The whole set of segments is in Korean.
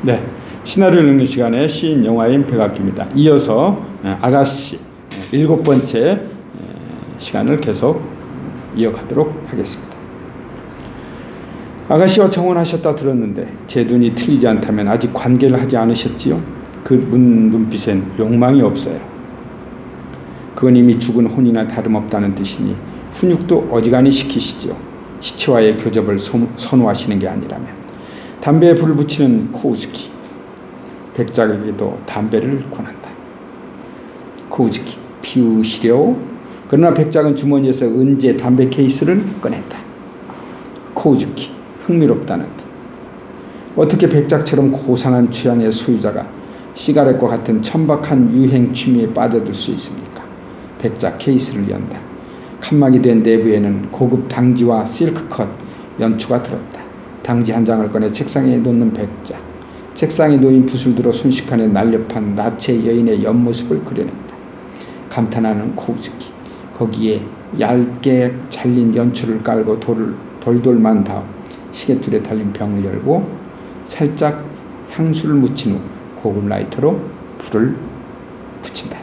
네, 시나리오를 읽는 시간에 시인 영화인 백악기입니다. 이어서 아가씨 7번째 시간을 계속 이어가도록 하겠습니다. 아가씨와 청혼하셨다 들었는데 제 눈이 틀리지 않다면 아직 관계를 하지 않으셨지요? 그 눈빛엔 욕망이 없어요. 그건 이미 죽은 혼이나 다름없다는 뜻이니 훈육도 어지간히 시키시지요. 시체와의 교접을 선호하시는 게 아니라면. 담배에 불을 붙이는 코우스키. 백작에게도 담배를 권한다. 코우스키, 피우시려? 그러나 백작은 주머니에서 은제 담배 케이스를 꺼냈다. 코우스키, 흥미롭다는 듯. 어떻게 백작처럼 고상한 취향의 소유자가 시가렛과 같은 천박한 유행 취미에 빠져들 수 있습니까? 백작 케이스를 연다. 칸막이 된 내부에는 고급 당지와 실크컷 연초가 들었다. 당지 한 장을 꺼내 책상에 놓는 백작. 책상에 놓인 붓을 들어 순식간에 날렵한 나체 여인의 옆모습을 그려낸다. 감탄하는 코우스키. 거기에 얇게 잘린 연초를 깔고 돌돌 만 다음 시계줄에 달린 병을 열고 살짝 향수를 묻힌 후 고급 라이터로 불을 붙인다.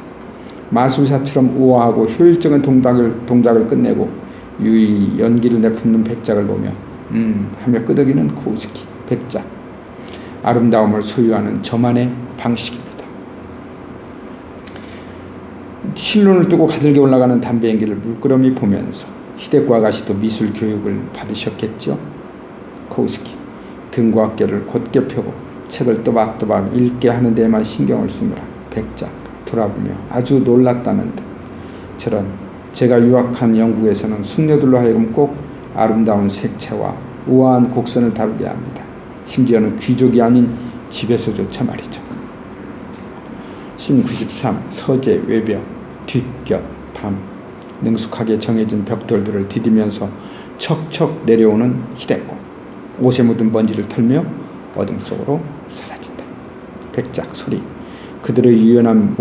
마술사처럼 우아하고 효율적인 동작을 끝내고 유유히 연기를 내뿜는 백작을 보며 하며 끄덕이는 코우스키. 백작. 아름다움을 소유하는 저만의 방식입니다. 실눈을 뜨고 가들게 올라가는 담배 연기를 물끄러미 보면서 히데코 아가씨도 미술 교육을 받으셨겠죠? 코우스키. 등과 어깨를 곧게 펴고 책을 또박또박 읽게 하는 데에만 신경을 쓰느라 백작. 돌아보며 아주 놀랐다는 듯. 저런 제가 유학한 영국에서는 숙녀들로 하여금 꼭 아름다운 색채와 우아한 곡선을 다루게 합니다. 심지어는 귀족이 아닌 집에서조차 말이죠. 신 93 서재 외벽 뒷곁 밤 능숙하게 정해진 벽돌들을 디디면서 척척 내려오는 히데코. 옷에 묻은 먼지를 털며 어둠 속으로 사라진다. 백작 소리. 그들의 유연한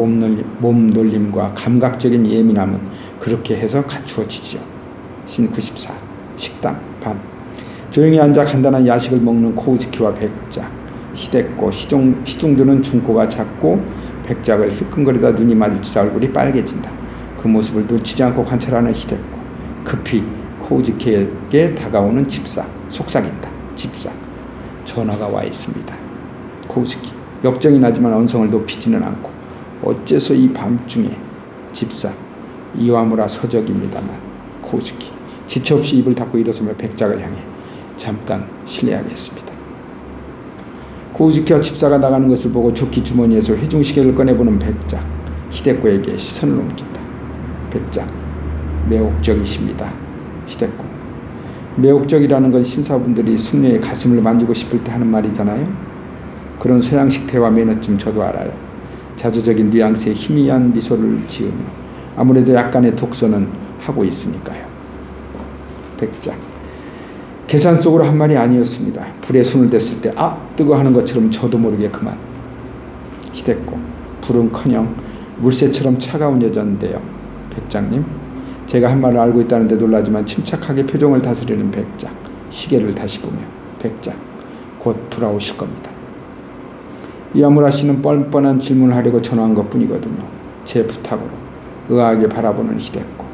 몸놀림과 감각적인 예민함은 그렇게 해서 갖추어지지요. 신 94 식당 밤 조용히 앉아 간단한 야식을 먹는 코우스키와 백작. 히데코 시중드는 중코가 작고 백작을 힐끔거리다 눈이 마주치자 얼굴이 빨개진다. 그 모습을 놓치지 않고 관찰하는 히데코. 급히 코우스키에게 다가오는 집사. 속삭인다. 집사. 전화가 와 있습니다. 코우스키. 역정이 나지만 언성을 높이지는 않고 어째서 이 밤중에. 집사. 이와무라 서적입니다만. 코우스키. 지체 없이 입을 닫고 일어서며 백작을 향해 잠깐 실례하겠습니다. 코우스키와 집사가 나가는 것을 보고 조끼 주머니에서 회중시계를 꺼내보는 백작. 히데코에게 시선을 옮긴다. 백작. 매혹적이십니다. 히데코. 매혹적이라는 건 신사분들이 숙녀의 가슴을 만지고 싶을 때 하는 말이잖아요. 그런 서양식 대화 매너쯤 저도 알아요. 자조적인 뉘앙스의 희미한 미소를 지으며 아무래도 약간의 독서는 하고 있으니까요. 백작. 계산 속으로 한 말이 아니었습니다. 불에 손을 댔을 때 아! 뜨거 하는 것처럼 저도 모르게 그만. 히데코. 불은커녕 물새처럼 차가운 여자인데요. 백작님. 제가 한 말을 알고 있다는데 놀라지만 침착하게 표정을 다스리는 백작. 시계를 다시 보며 백작. 곧 돌아오실 겁니다. 이와무라 씨는 뻔뻔한 질문을 하려고 전화한 것뿐이거든요. 제 부탁으로. 의아하게 바라보는 히데코.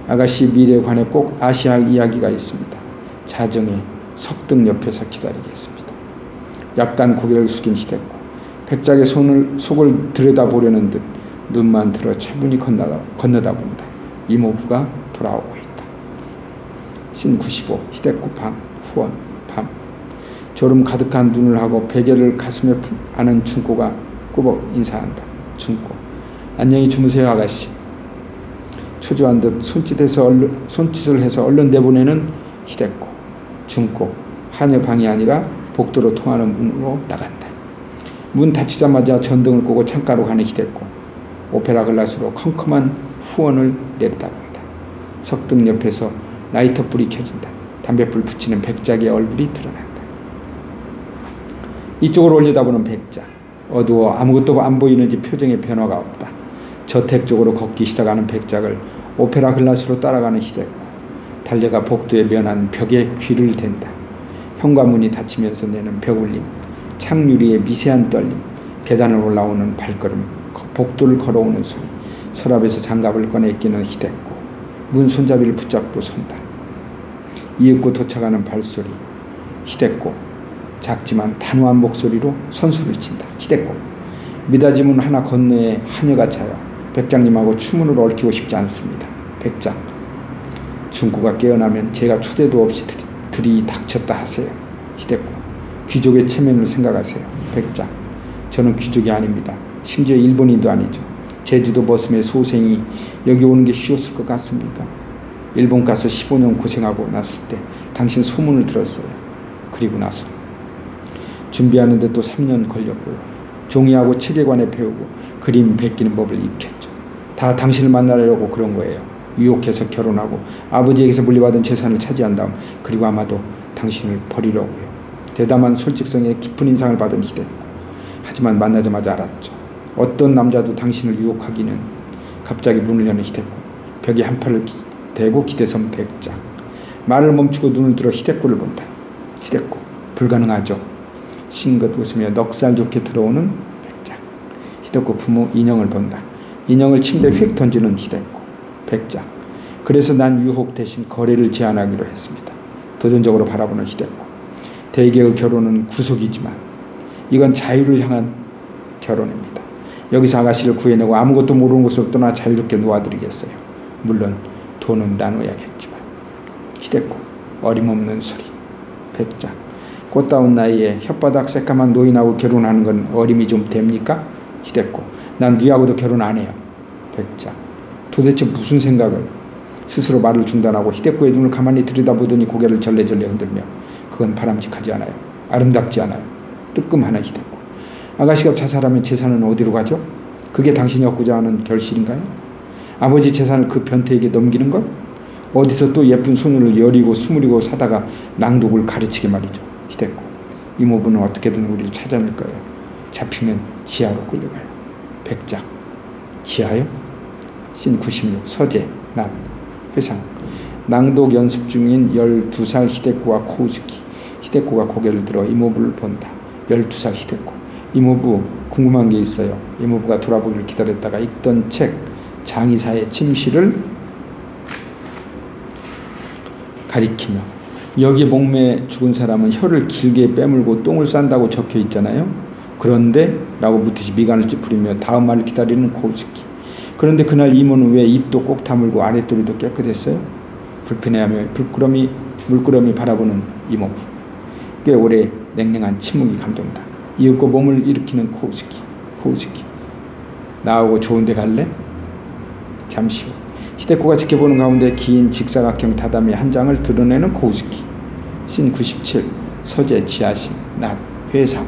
아가씨 미래에 관해 꼭 아셔야 할 이야기가 있습니다. 자정에 석등 옆에서 기다리겠습니다. 약간 고개를 숙인 히데코. 백작의 속을 들여다보려는 듯 눈만 들어 차분히 건너다 본다. 이모부가 돌아오고 있다. 신 95 히데코 방 후원 밤 졸음 가득한 눈을 하고 베개를 가슴에 안은 준코가 꾸벅 인사한다. 준코. 안녕히 주무세요 아가씨. 초조한 듯 손짓을 해서 얼른 내보내는 히데코. 준코. 하녀 방이 아니라 복도로 통하는 문으로 나간다. 문 닫히자마자 전등을 끄고 창가로 가는 히데코. 오페라 글라스로 컴컴한 후원을 내려다본다. 석등 옆에서 라이터 불이 켜진다. 담뱃불 붙이는 백작의 얼굴이 드러난다. 이쪽으로 올려다보는 백작. 어두워 아무것도 안 보이는지 표정에 변화가 없다. 저택 쪽으로 걷기 시작하는 백작을 오페라 글라스로 따라가는 히데코. 달려가 복도에 면한 벽에 귀를 댄다. 현관문이 닫히면서 내는 벽울림. 창유리의 미세한 떨림, 계단을 올라오는 발걸음, 복도를 걸어오는 소리, 서랍에서 장갑을 꺼내 끼는 히데코, 문 손잡이를 붙잡고 선다. 이윽고 도착하는 발소리, 히데코, 작지만 단호한 목소리로 선수를 친다. 히데코, 미닫이 문 하나 건너에 하녀가 차여 백장님하고 추문을 얽히고 싶지 않습니다. 백장, 중구가 깨어나면 제가 초대도 없이 들이닥쳤다 하세요. 히데코, 귀족의 체면을 생각하세요. 백장, 저는 귀족이 아닙니다. 심지어 일본인도 아니죠. 제주도 머슴의 소생이 여기 오는 게 쉬웠을 것 같습니까? 일본 가서 15년 고생하고 났을 때 당신 소문을 들었어요. 그리고 나서 준비하는데 또 3년 걸렸고요. 종이하고 책에 관해 배우고 그림 베끼는 법을 익혔죠. 다 당신을 만나려고 그런 거예요. 유혹해서 결혼하고 아버지에게서 물려받은 재산을 차지한 다음 그리고 아마도 당신을 버리려고요. 대담한 솔직성에 깊은 인상을 받은 히데코. 하지만 만나자마자 알았죠. 어떤 남자도 당신을 유혹하기는. 갑자기 문을 여는 히데코. 벽에 한 팔을 대고 기대선 백장. 말을 멈추고 눈을 들어 히데코를 본다. 히데코, 불가능하죠. 싱긋 웃으며 넉살 좋게 들어오는 백장. 히데코 부모 인형을 본다. 인형을 침대에 휙 던지는 히데코. 백장. 그래서 난 유혹 대신 거래를 제안하기로 했습니다. 도전적으로 바라보는 히데코. 대개의 결혼은 구속이지만 이건 자유를 향한 결혼입니다. 여기서 아가씨를 구해내고 아무것도 모르는 곳으로 떠나 자유롭게 놓아드리겠어요. 물론 돈은 나눠야겠지만. 히데코, 어림없는 소리. 백장, 꽃다운 나이에 혓바닥 새까만 노인하고 결혼하는 건 어림이 좀 됩니까? 히데코, 난 네하고도 결혼 안 해요. 백장, 도대체 무슨 생각을? 스스로 말을 중단하고 히데코의 눈을 가만히 들여다보더니 고개를 절레절레 흔들며 그건 바람직하지 않아요. 아름답지 않아요. 뜨끔하는 히데코. 아가씨가 자살하면 재산은 어디로 가죠? 그게 당신이 얻고자 하는 결실인가요? 아버지 재산을 그 변태에게 넘기는 것? 어디서 또 예쁜 소녀를 여리고 스무리고 사다가 낭독을 가르치게 말이죠. 히데코, 이모부는 어떻게든 우리를 찾아낼 거예요. 잡히면 지하로 끌려가요. 백장, 지하요? 씬 96, 서재, 낮, 회상. 낭독 연습 중인 12살 히데코와 코우즈키. 히데코가 고개를 들어 이모부를 본다. 12살 히데코. 이모부, 궁금한 게 있어요. 이모부가 돌아보기를 기다렸다가 읽던 책 장의사의 침실을 가리키며, 여기 목매에 죽은 사람은 혀를 길게 빼물고 똥을 싼다고 적혀 있잖아요. 그런데? 라고 묻듯이 미간을 찌푸리며 다음 말을 기다리는 코우즈키. 그런데 그날 이모는 왜 입도 꼭 다물고 아랫도리도 깨끗했어요? 불편해하며 물끄러미 바라보는 이모부. 꽤 오래 냉랭한 침묵이 감돈다. 이윽고 몸을 일으키는 코우즈키. 코우즈키, 나하고 좋은 데 갈래? 잠시 후 히데코가 지켜보는 가운데 긴 직사각형 다다미 한 장을 드러내는 코우즈키. 씬 97, 서재 지하실, 낮, 회상.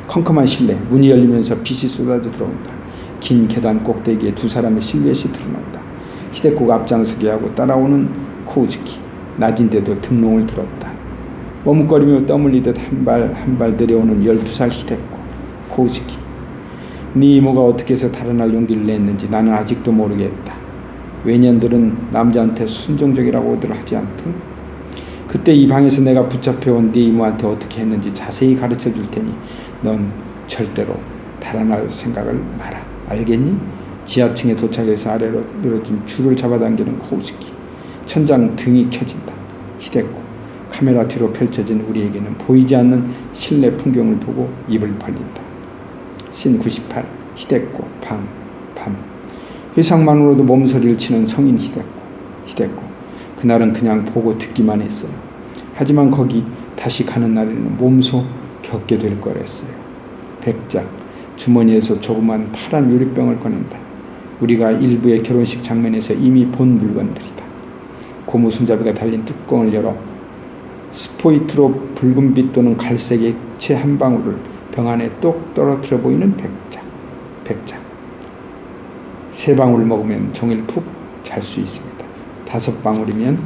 컴컴한 실내, 문이 열리면서 빛이 쏟아져 들어온다. 긴 계단 꼭대기에 두 사람의 실루엣이 드러난다. 히데코가 앞장서게 하고 따라오는 코우즈키. 낮인데도 등롱을 들었다. 머뭇거리며 떠물리듯 한 발 내려오는 12살 히데코. 코우즈키, 네 이모가 어떻게 해서 달아날 용기를 냈는지 나는 아직도 모르겠다. 외년들은 남자한테 순종적이라고들 하지 않든? 그때 이 방에서 내가 붙잡혀온 네 이모한테 어떻게 했는지 자세히 가르쳐 줄 테니 넌 절대로 달아날 생각을 마라. 알겠니? 지하층에 도착해서 아래로 늘어진 줄을 잡아당기는 코우즈키. 천장 등이 켜진다. 히데코, 카메라 뒤로 펼쳐진 우리에게는 보이지 않는 실내 풍경을 보고 입을 벌린다. 씬 98, 히데코, 밤. 회상만으로도 몸서리를 치는 성인 히데코. 히데코, 그날은 그냥 보고 듣기만 했어요. 하지만 거기 다시 가는 날에는 몸소 겪게 될 거랬어요. 백장, 주머니에서 조그만 파란 유리병을 꺼낸다. 우리가 일부의 결혼식 장면에서 이미 본 물건들이다. 고무 손잡이가 달린 뚜껑을 열어 스포이트로 붉은빛 또는 갈색 액체 한 방울을 병 안에 똑 떨어뜨려 보이는 백장. 3방울 먹으면 종일 푹 잘 수 있습니다. 5방울이면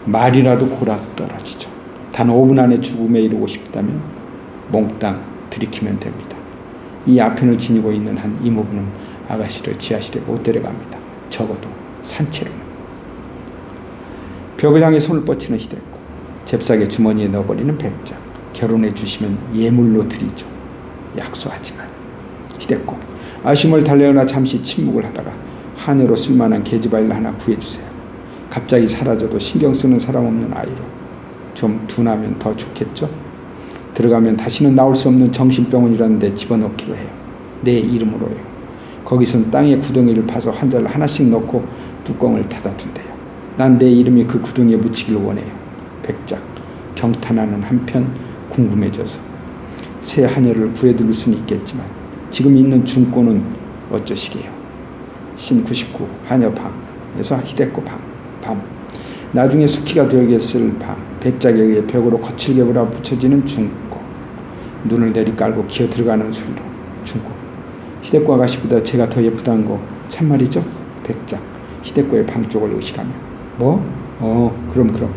말이라도 골아 떨어지죠. 단 5분 안에 죽음에 이르고 싶다면 몽땅 들이키면 됩니다. 이 아편을 지니고 있는 한 이모부는 아가씨를 지하실에 못 데려갑니다. 적어도 산채로는. 벽을 향해 손을 뻗치는 히데코. 잽싸게 주머니에 넣어버리는 백장. 결혼해 주시면 예물로 드리죠. 약소하지만. 히데코 아쉬움을 달래거나 잠시 침묵을 하다가 한여로 쓸만한 계집아이를 하나 구해주세요. 갑자기 사라져도 신경 쓰는 사람 없는 아이로. 좀 둔하면 더 좋겠죠? 들어가면 다시는 나올 수 없는 정신병원이라는 데 집어넣기로 해요. 내 이름으로요. 거기선 땅에 구덩이를 파서 환자를 하나씩 넣고 뚜껑을 닫아둔대요. 난 내 이름이 그 구덩이에 묻히길 원해요. 백작 경탄하는 한편 궁금해져서 새 한여를 구해드릴 수는 있겠지만 지금 있는 중고는 어쩌시게요. 신 99 한여방에서 히데코 밤 나중에 수키가 되겠을 밤 백작에 의해 벽으로 거칠게 몰아붙여지는 중고 눈을 내리깔고 기어 들어가는 소리로 중고 히데코 아가씨보다 제가 더 예쁘다는 거 참말이죠? 백작 히데코의 방 쪽을 의식하며 뭐? 그럼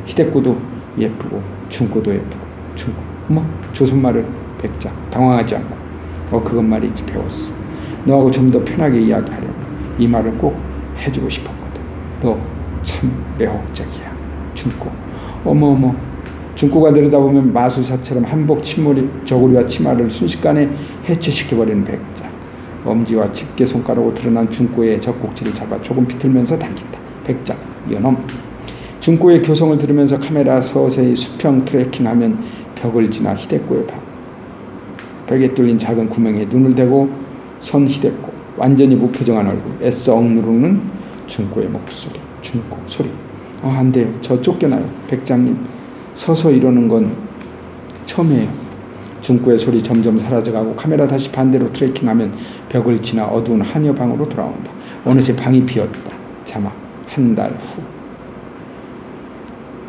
히데코도 예쁘고 중고도 예쁘고 중고 어머 조선말을 백작 당황하지 않고 그건 말이지 배웠어. 너하고 좀 더 편하게 이야기하려고 이 말을 꼭 해주고 싶었거든. 너 참 매혹적이야. 중고 어머 중고가 들여다보면 마술사처럼 한복 침몰입 저고리와 치마를 순식간에 해체시켜버리는 백작. 엄지와 집게 손가락으로 드러난 중고의 젖꼭지를 잡아 조금 비틀면서 당긴다. 백작 이놈. 중고의 교성을 들으면서 카메라 서서히 수평 트래킹하면 벽을 지나 히데코의 방. 벽에 뚫린 작은 구멍에 눈을 대고 선 히데코. 완전히 무표정한 얼굴. 애써 억누르는 중고의 목소리. 중고 소리. 안 돼요. 저 쫓겨나요. 백장님. 서서 이러는 건 처음이에요. 중고의 소리 점점 사라져가고 카메라 다시 반대로 트래킹하면 벽을 지나 어두운 한여 방으로 돌아온다. 어느새 방이 비었다. 자막 한 달 후.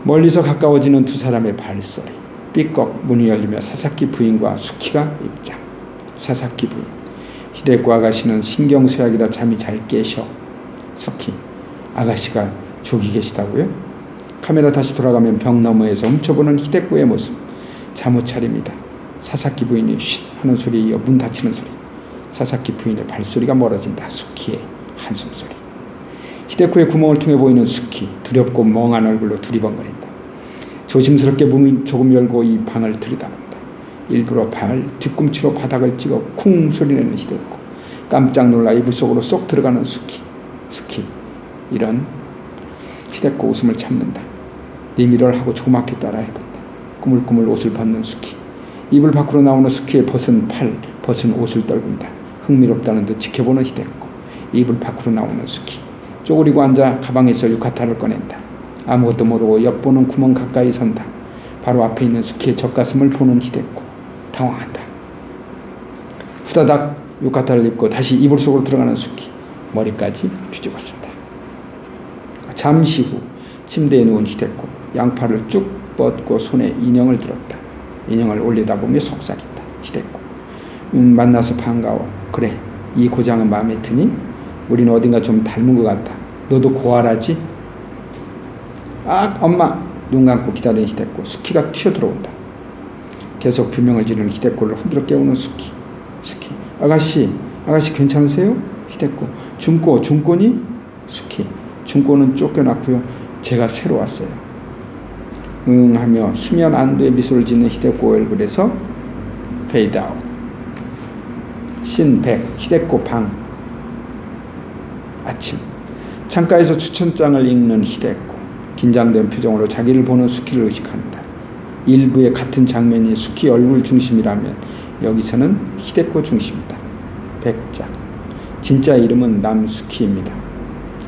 멀리서 가까워지는 두 사람의 발소리. 삐걱 문이 열리며 사사키 부인과 수키가 입장. 사사키 부인. 히데코 아가씨는 신경쇠약이라 잠이 잘 깨셔. 수키. 아가씨가 저기 계시다고요? 카메라 다시 돌아가면 벽 너머에서 훔쳐보는 히데코의 모습. 잠옷 차립니다. 사사키 부인이 쉿 하는 소리에 이어 문 닫히는 소리. 사사키 부인의 발소리가 멀어진다. 수키의 한숨소리. 히데코의 구멍을 통해 보이는 수키. 두렵고 멍한 얼굴로 두리번거린다. 조심스럽게 문을 조금 열고 이 방을 들여다본다. 일부러 발 뒤꿈치로 바닥을 찍어 쿵 소리내는 히데코. 깜짝 놀라 이불 속으로 쏙 들어가는 수키. 이런 히데코 웃음을 참는다. 내밀을 하고 조그맣게 따라해본다. 꾸물꾸물 옷을 벗는 수키. 이불 밖으로 나오는 수키의 벗은 팔, 벗은 옷을 떨군다. 흥미롭다는 듯 지켜보는 히데코. 이불 밖으로 나오는 수키. 쪼그리고 앉아 가방에서 유카타를 꺼낸다. 아무것도 모르고 엿보는 구멍 가까이 선다. 바로 앞에 있는 수키의 젖가슴을 보는 히데코. 당황한다. 후다닥 유카타를 입고 다시 이불 속으로 들어가는 수키. 머리까지 뒤집어 쓴다. 잠시 후 침대에 누운 히데코. 양팔을 쭉 뻗고 손에 인형을 들었다. 인형을 올려다보며 속삭인다. 히데코. 만나서 반가워. 그래, 이 고장은 마음에 드니? 우린 어딘가 좀 닮은 것 같아. 너도 고아라지? 엄마! 눈 감고 기다리는 히데코. 수키가 튀어들어온다. 계속 비명을 지르는 히데코를 흔들어 깨우는 수키. 아가씨 괜찮으세요? 히데코. 중고니? 수키. 중고는 쫓겨났고요. 제가 새로 왔어요. 하며 희면 안도의 미소를 짓는 히데코 얼굴에서 페이드 아웃. 신 100 히데코 방. 아침. 창가에서 추천장을 읽는 히데코. 긴장된 표정으로 자기를 보는 수키를 의식한다. 일부의 같은 장면이 수키 얼굴 중심이라면 여기서는 히데코 중심이다. 백작. 진짜 이름은 남수키입니다.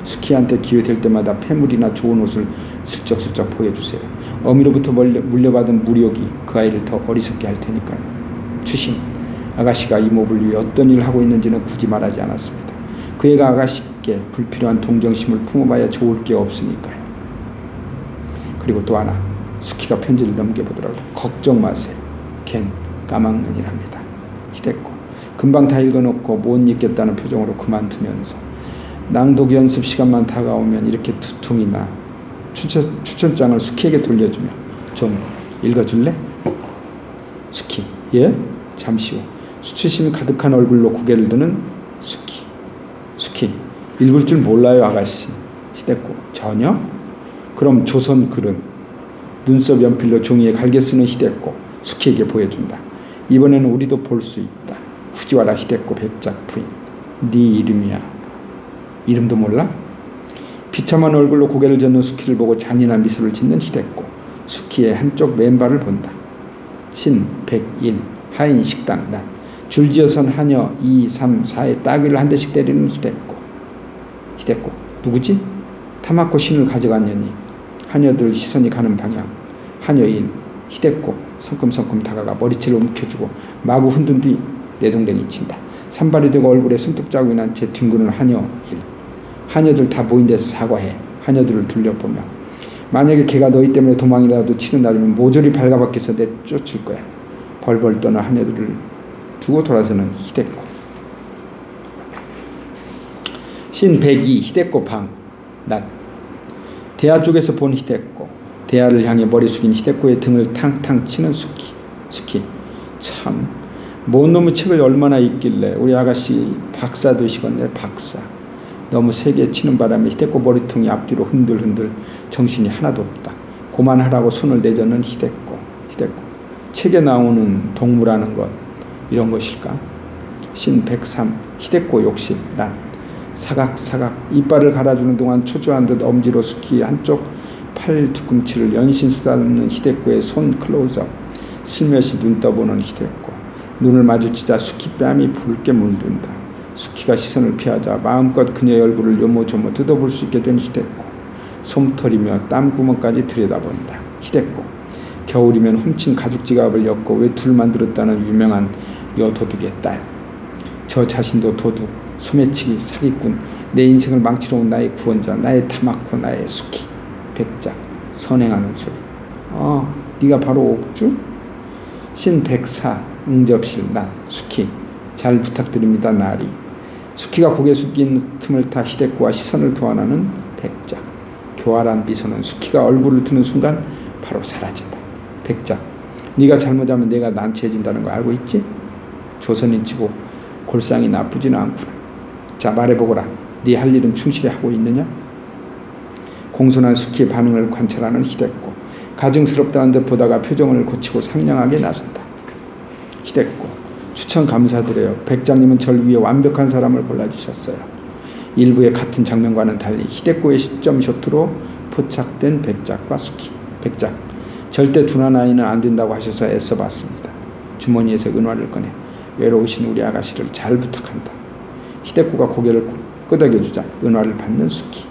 수키한테 기회 될 때마다 폐물이나 좋은 옷을 슬쩍슬쩍 보여주세요. 어미로부터 물려받은 무력이 그 아이를 더 어리석게 할 테니까요. 추신. 아가씨가 이모를 위해 어떤 일을 하고 있는지는 굳이 말하지 않았습니다. 그 애가 아가씨께 불필요한 동정심을 품어봐야 좋을 게 없으니까요. 그리고 또 하나. 수키가 편지를 넘겨보더라도 걱정 마세요. 걘 까막눈 이랍니다. 히데코. 금방 다 읽어놓고 못 읽겠다는 표정으로 그만두면서 낭독 연습 시간만 다가오면 이렇게 두통이나 추천장을 수키에게 돌려주며 좀 읽어줄래? 수키. 예? 잠시 후 수치심 가득한 얼굴로 고개를 드는 수키. 읽을 줄 몰라요 아가씨. 히데코. 전혀? 그럼 조선 글은? 눈썹 연필로 종이에 갈겨 쓰는 히데코. 수키에게 보여준다. 이번에는 우리도 볼 수 있다. 후지와라 히데코 백작 부인. 네 이름이야. 이름도 몰라? 비참한 얼굴로 고개를 젓는 수키를 보고 잔인한 미소를 짓는 히데코. 수키의 한쪽 맨발을 본다. 신 101 하인 식당 난 줄지어선 하녀 2, 3, 4의 따귀를 한 대씩 때리는 히데코. 히데코 누구지? 타마코 신을 가져갔냐니. 하녀들 시선이 가는 방향. 하녀인 히데코 성큼성큼 다가가 머리채를 움켜주고 마구 흔든 뒤 내동댕이 친다. 산발이 되고 얼굴에 손톱자국이 난 채 뒹구는 하녀 일. 하녀들 다 모인 데서 사과해. 하녀들을 둘러보며 만약에 걔가 너희 때문에 도망이라도 치는 날이면 모조리 발가벗겨서 내쫓을 거야. 벌벌 떠는 하녀들을 두고 돌아서는 히데코. 신 102 히데코 방 낮. 대야 쪽에서 본 히데코. 대야를 향해 머리 숙인 히데코의 등을 탕탕 치는 수키. 수키 참 뭔 놈의 책을 얼마나 읽길래. 우리 아가씨 박사 되시겠네. 박사. 너무 세게 치는 바람에 히데코 머리통이 앞뒤로 흔들흔들 정신이 하나도 없다. 고만하라고 손을 내젓는 히데코. 히데코 책에 나오는 동무라는 것 이런 것일까? 신 103 히데코 욕실 난 사각사각 이빨을 갈아주는 동안 초조한 듯 엄지로 수키 한쪽 팔 뒤꿈치를 연신 쓰다듬는 히데코의 손 클로즈업. 슬며시 눈 떠보는 히데코. 눈을 마주치자 수키 뺨이 붉게 물든다. 수키가 시선을 피하자 마음껏 그녀의 얼굴을 요모조모 뜯어볼 수 있게 된 히데코. 솜털이며 땀구멍까지 들여다본다. 히데코 겨울이면 훔친 가죽 지갑을 엮고 외투를 만들었다는 유명한 여도둑의 딸. 저 자신도 도둑, 소매치기, 사기꾼, 내 인생을 망치러 온 나의 구원자, 나의 타마코, 나의 수키. 백작 선행하는 소리. 네가 바로 옥주? 신 104 응접실 난 수키 잘 부탁드립니다. 나리. 수키가 고개 숙인 틈을 타 히데코와 시선을 교환하는 백작. 교활한 미소는 수키가 얼굴을 드는 순간 바로 사라진다. 백작 네가 잘못하면 내가 난처해진다는 거 알고 있지? 조선인치고 골상이 나쁘지는 않구나. 자 말해보거라. 네 할 일은 충실히 하고 있느냐? 공손한 수키의 반응을 관찰하는 히데코. 가증스럽다는 듯 보다가 표정을 고치고 상냥하게 나선다. 히데코 추천 감사드려요. 백장님은 절 위해 완벽한 사람을 골라주셨어요. 일부의 같은 장면과는 달리 히데코의 시점 쇼트로 포착된 백작과 수키. 백작 절대 둔한 아이는 안 된다고 하셔서 애써봤습니다. 주머니에서 은화를 꺼내 외로우신 우리 아가씨를 잘 부탁한다. 히데코가 고개를 끄덕여주자 은화를 받는 수키.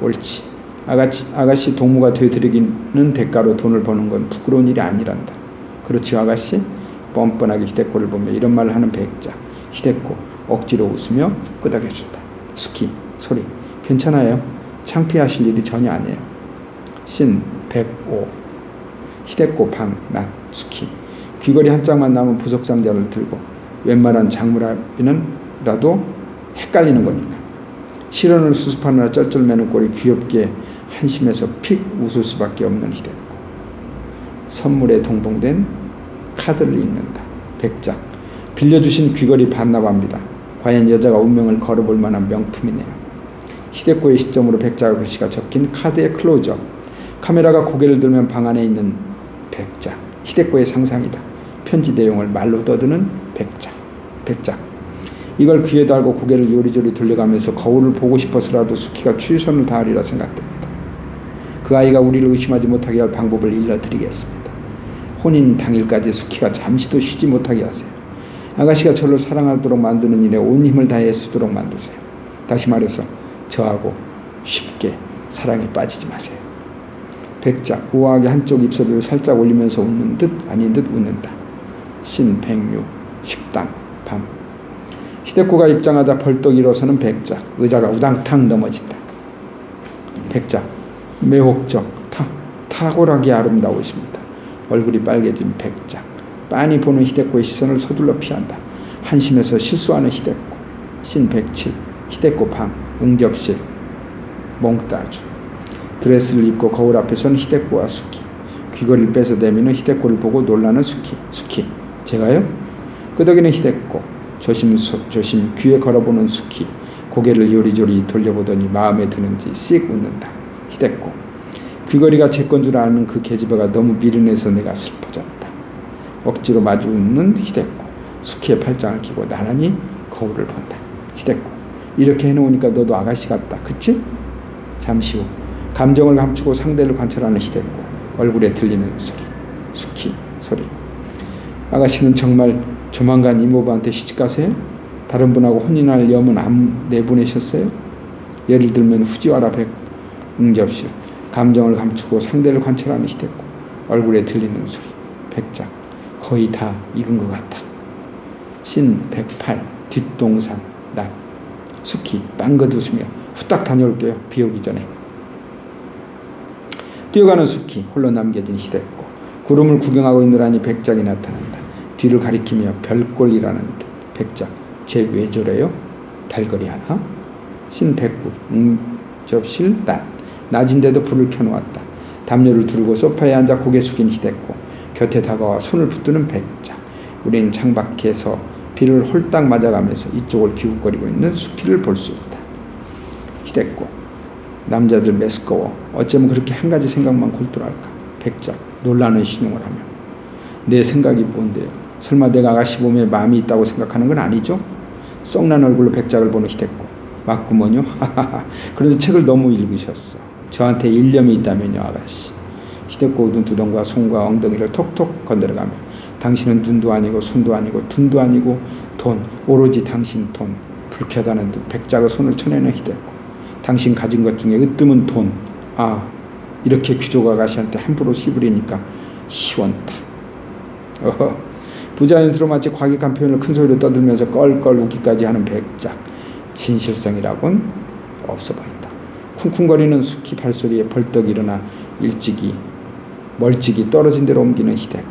옳지. 아가씨 동무가 되드리기는 대가로 돈을 버는 건 부끄러운 일이 아니란다. 그렇지 아가씨? 뻔뻔하게 히데코를 보며 이런 말을 하는 백작. 히데코 억지로 웃으며 끄덕여준다. 수키 소리. 괜찮아요. 창피하실 일이 전혀 아니에요. 신 105 히데코 방 낮 수키. 귀걸이 한 짝만 남은 부속 상자를 들고 웬만한 장물아비는라도 헷갈리는 거니까. 실언을 수습하느라 쩔쩔매는 꼴이 귀엽게 한심해서 픽 웃을 수밖에 없는 히데코. 선물에 동봉된 카드를 읽는다. 백작 빌려주신 귀걸이 반납합니다. 과연 여자가 운명을 걸어볼 만한 명품이네요. 히데코의 시점으로 백작의 글씨가 적힌 카드의 클로즈업. 카메라가 고개를 들면 방 안에 있는 백작. 히데코의 상상이다. 편지 내용을 말로 떠드는 백작. 백작 이걸 귀에 달고 고개를 요리조리 돌려가면서 거울을 보고 싶어서라도 수키가 최선을 다하리라 생각됩니다. 그 아이가 우리를 의심하지 못하게 할 방법을 일러드리겠습니다. 혼인 당일까지 수키가 잠시도 쉬지 못하게 하세요. 아가씨가 저를 사랑하도록 만드는 일에 온 힘을 다해 쓰도록 만드세요. 다시 말해서 저하고 쉽게 사랑에 빠지지 마세요. 백작 우아하게 한쪽 입술을 살짝 올리면서 웃는 듯 아닌 듯 웃는다. 신 106 식당 밤. 히데코가 입장하자 벌떡 일어서는 백작. 의자가 우당탕 넘어진다. 백작 매혹적 탁월하게 아름다우십니다. 얼굴이 빨개진 백작. 빤히 보는 히데코의 시선을 서둘러 피한다. 한심해서 실수하는 히데코. 신 107 히데코 방 응접실 몽따주. 드레스를 입고 거울 앞에 선 히데코와 수키. 귀걸이를 빼서 내미는 히데코를 보고 놀라는 수키. 수키 제가요? 끄덕이는 히데코. 조심 귀에 걸어보는 수키. 고개를 요리조리 돌려보더니 마음에 드는지 씩 웃는다. 히데코 귀걸이가 제 건 줄 아는 그 계집애가 너무 미련해서 내가 슬퍼졌다. 억지로 마주 웃는 히데코. 수키의 팔짱을 끼고 나란히 거울을 본다. 히데코. 이렇게 해놓으니까 너도 아가씨 같다. 그치? 잠시 후 감정을 감추고 상대를 관찰하는 히데코. 얼굴에 들리는 소리. 수키 소리. 아가씨는 정말 조만간 이모부한테 시집가세요? 다른 분하고 혼인할 염은 안 내보내셨어요? 예를 들면 후지와라 응접실. 감정을 감추고 상대를 관찰하는 히데코. 얼굴에 들리는 소리. 백작. 거의 다 익은 것 같다. 신 108. 뒷동산 낮. 수키 빵긋 웃으며 후딱 다녀올게요. 비 오기 전에. 뛰어가는 수키. 홀로 남겨진 히데코. 구름을 구경하고 있느라니 백작이 나타난다. 뒤를 가리키며 별꼴이라는 듯. 백작. 쟤 왜 저래요? 달거리 하나? 신 109. 응접실 낮. 낮인데도 불을 켜놓았다. 담요를 두르고 소파에 앉아 고개 숙인 히데코. 곁에 다가와 손을 붙드는 백작. 우린 창밖에서 비를 홀딱 맞아가면서 이쪽을 기웃거리고 있는 수키를 볼 수 있다. 히데코. 남자들 메스꺼워. 어쩌면 그렇게 한 가지 생각만 골똘할까. 백작. 놀라는 신용을 하며. 내 생각이 뭔데요? 설마 내가 아가씨 몸에 마음이 있다고 생각하는 건 아니죠? 썩난 얼굴로 백작을 보는 히데코. 맞구먼요? 하하하. 그래도 책을 너무 읽으셨어. 저한테 일념이 있다면요, 아가씨. 히데코 눈두덩과 손과 엉덩이를 톡톡 건드려가며 당신은 눈도 아니고 손도 아니고 둔도 아니고 돈, 오로지 당신 돈. 불쾌하다는 듯 백작의 손을 쳐내는 히데코. 당신 가진 것 중에 으뜸은 돈. 아, 이렇게 귀족 아가씨한테 함부로 씨부리니까 시원타. 어허. 부자연스러워 마치 과격한 표현을 큰 소리로 떠들면서 껄껄 웃기까지 하는 백작. 진실성이라곤 없어 보인다. 쿵쿵거리는 수키 발소리에 벌떡 일어나 멀찍이 떨어진 데로 옮기는 히데코.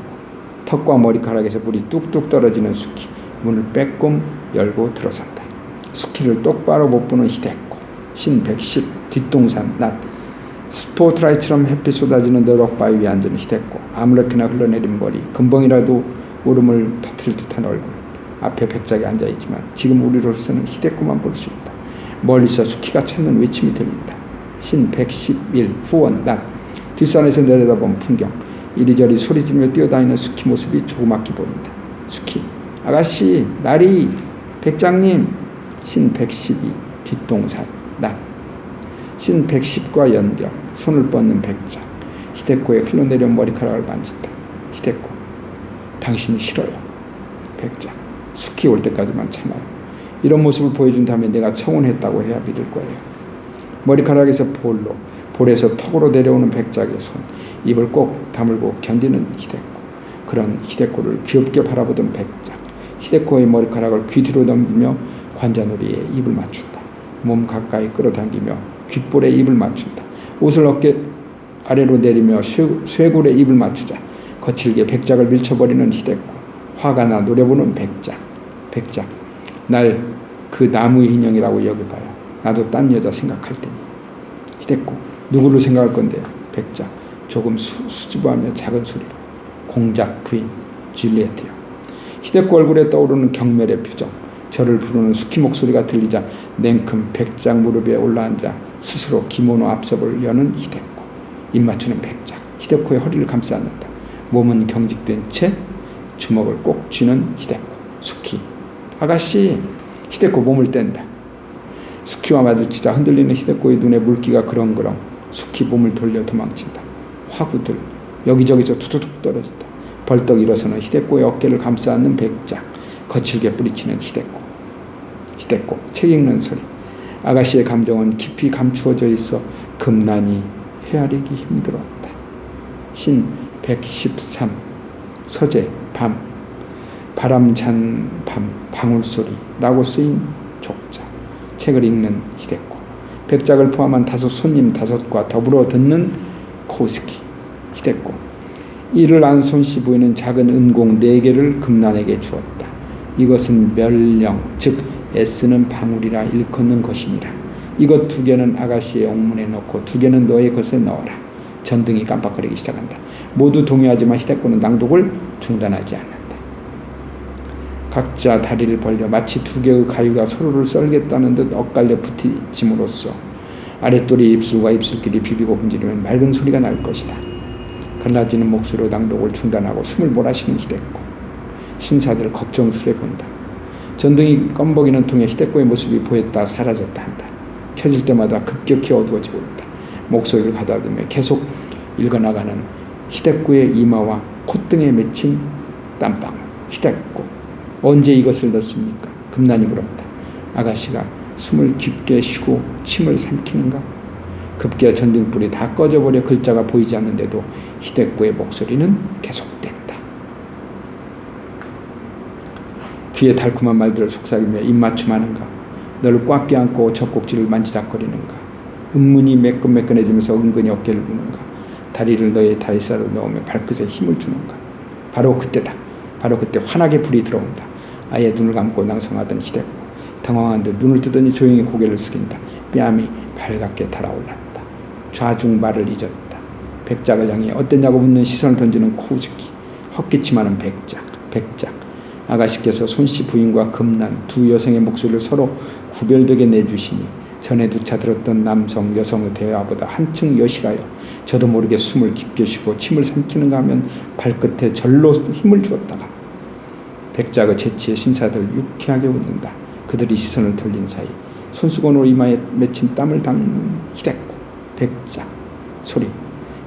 턱과 머리카락에서 물이 뚝뚝 떨어지는 수키. 문을 빼꼼 열고 들어선다. 수키를 똑바로 못 보는 히데코. 신 110. 뒷동산 낮. 스포트라이트처럼 햇빛 쏟아지는 너럭바위 위에 앉은 히데코. 아무렇게나 흘러내린 머리. 금방이라도 울음을 터뜨릴 듯한 얼굴. 앞에 백작이 앉아있지만 지금 우리로서는 히데코만 볼 수 있다. 멀리서 수키가 찾는 외침이 들린다. 신 111. 후원 낮. 뒷산에서 내려다본 풍경. 이리저리 소리지르며 뛰어다니는 수키 모습이 조그맣게 보인다. 수키. 아가씨, 나리, 백장님. 신 112. 뒷동산 낮. 신 110과 연결. 손을 뻗는 백작. 히데코의 흘러내려온 머리카락을 만진다. 히데코. 당신이 싫어요. 백작. 수키 올 때까지만 참아요. 이런 모습을 보여준 다음에 내가 청혼했다고 해야 믿을 거예요. 머리카락에서 볼에서 턱으로 내려오는 백작의 손. 입을 꼭 다물고 견디는 히데코. 그런 히데코를 귀엽게 바라보던 백작. 히데코의 머리카락을 귀 뒤로 넘기며 관자놀이에 입을 맞춘다. 몸 가까이 끌어당기며 귓볼에 입을 맞춘다. 옷을 어깨 아래로 내리며 쇄골에 입을 맞추자 거칠게 백작을 밀쳐버리는 히데코. 화가 나 노려보는 백작. 백작. 날 그 나무의 인형이라고 여겨봐요. 나도 딴 여자 생각할 테니. 히데코. 누구를 생각할 건데요? 백작. 조금 수줍어하며 작은 소리로. 공작 부인 줄리엣이요. 히데코 얼굴에 떠오르는 경멸의 표정. 저를 부르는 수키 목소리가 들리자 냉큼 백작 무릎에 올라앉아 스스로 기모노 앞섭을 여는 히데코. 입 맞추는 백작. 히데코의 허리를 감싸 안는다. 몸은 경직된 채 주먹을 꼭 쥐는 히데코. 수키. 아가씨. 히데코 몸을 뗀다. 수키와 마주치자 흔들리는 히데코의 눈에 물기가 그렁그렁. 수키 몸을 돌려 도망친다. 화구들 여기저기서 투두둑 떨어진다. 벌떡 일어서는 히데코의 어깨를 감싸 안는 백작. 거칠게 뿌리치는 히데코. 히데코. 책 읽는 소리. 아가씨의 감정은 깊이 감추어져 있어 금난이 헤아리기 힘들었다. 신 113. 서재. 밤. 바람찬 밤 방울소리라고 쓰인 족자. 책을 읽는 히데코. 백작을 포함한 5 손님 5과 더불어 듣는 코스키. 히데코. 이를 안 손씨 부인은 작은 은공 4개를 금난에게 주었다. 이것은 멸령 즉 애쓰는 방울이라 일컫는 것이니라. 이것 2개는 아가씨의 옥문에 넣고 2개는 너의 것에 넣어라. 전등이 깜빡거리기 시작한다. 모두 동의하지만 히데코는 낭독을 중단하지 않는다. 각자 다리를 벌려 마치 2개의 가위가 서로를 썰겠다는 듯 엇갈려 부딪힘으로써 아랫돌이 입술과 입술끼리 비비고 분지르면 맑은 소리가 날 것이다. 갈라지는 목소리로 낭독을 중단하고 숨을 몰아쉬는 히데코. 신사들 걱정스레 본다. 전등이 껌벅이는 통에 히데코의 모습이 보였다 사라졌다 한다. 켜질 때마다 급격히 어두워지고 있다. 목소리를 가다듬며 계속 읽어나가는 히데코의 이마와 콧등에 맺힌 땀방울. 히데코, 언제 이것을 넣습니까? 금난이 물었다. 아가씨가 숨을 깊게 쉬고 침을 삼키는가? 급기야 전등불이 다 꺼져버려 글자가 보이지 않는데도 히데코의 목소리는 계속된다. 귀에 달콤한 말들을 속삭이며 입맞춤하는가? 너를 꽉 껴안고 젖꼭지를 만지작거리는가? 은근히 매끈매끈해지면서 은근히 어깨를 무는가? 다리를 너의 다리살로 넣으며 발끝에 힘을 주는가? 바로 그때다. 바로 그때 환하게 불이 들어온다. 아예 눈을 감고 낭성하던 히데코. 당황한 듯 눈을 뜨더니 조용히 고개를 숙인다. 뺨이 발갛게 달아올랐다. 좌중 말을 잊었다. 백작을 향해 어땠냐고 묻는 시선을 던지는 코우즈키. 헛기침하는 백작. 아가씨께서 손씨 부인과 금난 두 여성의 목소리를 서로 구별되게 내주시니 전에 누차 들었던 남성 여성의 대화보다 한층 여실하여 저도 모르게 숨을 깊게 쉬고 침을 삼키는가 하면 발끝에 절로 힘을 주었다가 백작의 재치에 신사들 유쾌하게 웃는다. 그들이 시선을 돌린 사이 손수건으로 이마에 맺힌 땀을 닦는 히데코. 백작 소리.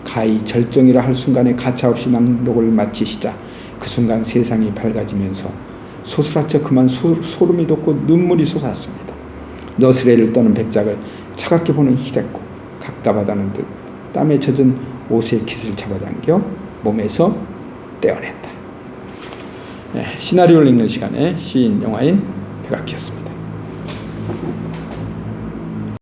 가히 절정이라 할 순간에 가차없이 낭독을 마치시자 그 순간 세상이 밝아지면서 소스라쳐 그만 소름이 돋고 눈물이 솟았습니다. 너스레를 떠는 백작을 차갑게 보는 히데코. 갑갑하다는 듯 땀에 젖은 옷의 깃을 잡아당겨 몸에서 떼어낸다. 네, 시나리오를 읽는 시간에 시인 영화인 백악기였습니다.